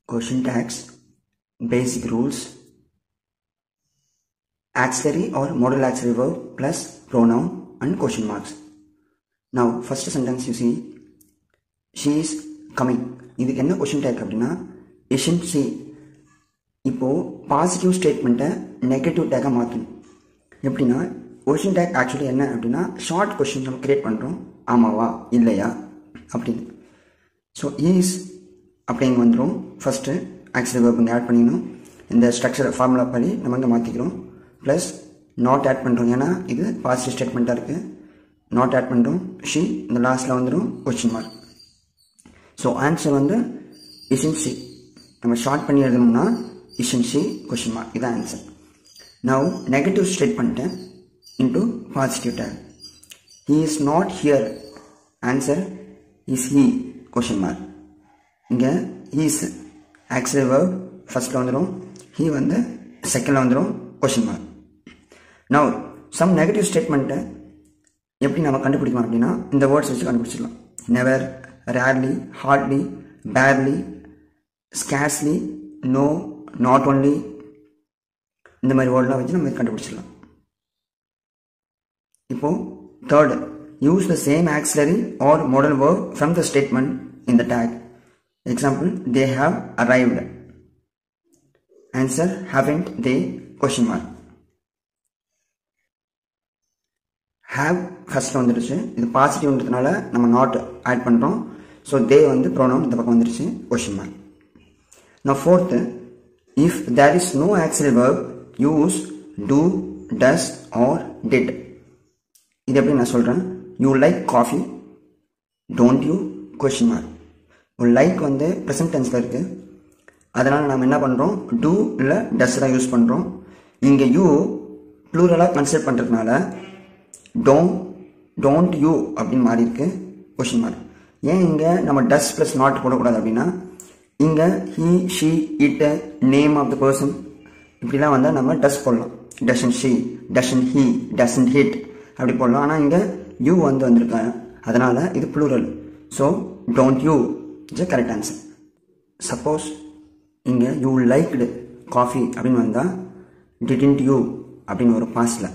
question tags, basic rules, auxiliary or modal auxiliary verb plus pronoun and question marks. Now first sentence you see, she is coming. இதுக்கு என்ன question tag அப்படின்னா isn't she. இப்போ positive ஸ்டேட்மெண்ட்டை negative டேக்காக மாற்றணும். எப்படின்னா question tag actually என்ன அப்படின்னா short question நம்ம கிரியேட் பண்ணுறோம், ஆமாவா இல்லையா அப்படின்னு. ஸோ ஈஸ் அப்படிங்க வந்துடும். ஃபஸ்ட்டு ஆக்சுவலி வேர்ப் இங்கே ஆட் பண்ணிக்கணும். இந்த ஸ்ட்ரக்சர் ஃபார்முலா படி நம்ம இங்கே மாற்றிக்கிறோம். ப்ளஸ் நாட் ஆட் பண்ணுறோம், ஏன்னா இது பாசிட்டிவ் ஸ்டேட்மெண்ட்டாக இருக்குது. நாட் ஆட் பண்ணுறோம். ஷி இந்த லாஸ்ட்டில் வந்துடும் கொஸ்டின் மார்க். ஸோ ஆன்சர் வந்து isn't she. நம்ம ஷார்ட் பண்ணி எழுதணும்னா isn't she கொஸ்டின் மார்க், இதுதான் ஆன்சர். நவ் நெகட்டிவ் ஸ்டேட்மெண்ட்டை into positive tag. He is not here. Answer is he question mark. இங்கே is auxiliary verb ஃபர்ஸ்ட்ல வந்துடும், he வந்து செகண்ட்ல வந்துடும் question mark. Now some negative statement எப்படி நம்ம கண்டுபிடிக்கலாம் அப்படின்னா இந்த வேர்ட்ஸ் வச்சு கண்டுபிடிச்சிடலாம். never, rarely, hardly, barely, scarcely, no, not only, இந்த மாதிரி வேர்ட்லாம் வச்சு நம்ம கண்டுபிடிச்சிடலாம். இப்போ third, use the same auxiliary or modal verb from the statement in the tag. Example, they have arrived. Answer, haven't they question mark. have first வந்துருச்சு, இது பாசிட்டிவ்ன்றதுனால நம்ம not add பண்ணுறோம். ஸோ they வந்து pronoun இந்த பக்கம் வந்துருச்சு question mark. Now fourth, if there is no auxiliary verb, use do, does or did. இது எப்படி நான் சொல்கிறேன், you like coffee, don't you question mark. ஒரு லைக் வந்து ப்ரெசன்ட் டென்ஸில் இருக்குது, அதனால் நம்ம என்ன பண்ணுறோம் டூ இல்லை டஸ் தான் யூஸ் பண்ணுறோம். இங்கே யூ ப்ளூரலாக கன்சிடர் பண்ணுறதுனால டோன்ட் யூ அப்படின்னு மாறி இருக்கு கொஷின் மார்க். ஏன் இங்கே நம்ம டஸ் ப்ளஸ் நாட் போடக்கூடாது அப்படின்னா இங்கே he, she, it, name of the person இப்படிலாம் வந்தால் நம்ம டஸ் போடலாம். Doesn't she, doesn't he, doesn't it அப்படி போடலாம். ஆனால் இங்கே யூ வந்து வந்திருக்காங்க, அதனால் இது plural. So don't you is a correct answer. Suppose இங்கே யூ லைக்டு காஃபி அப்படின்னு வந்தால் டிடன்ட் யூ அப்படின்னு ஒரு பாஸில்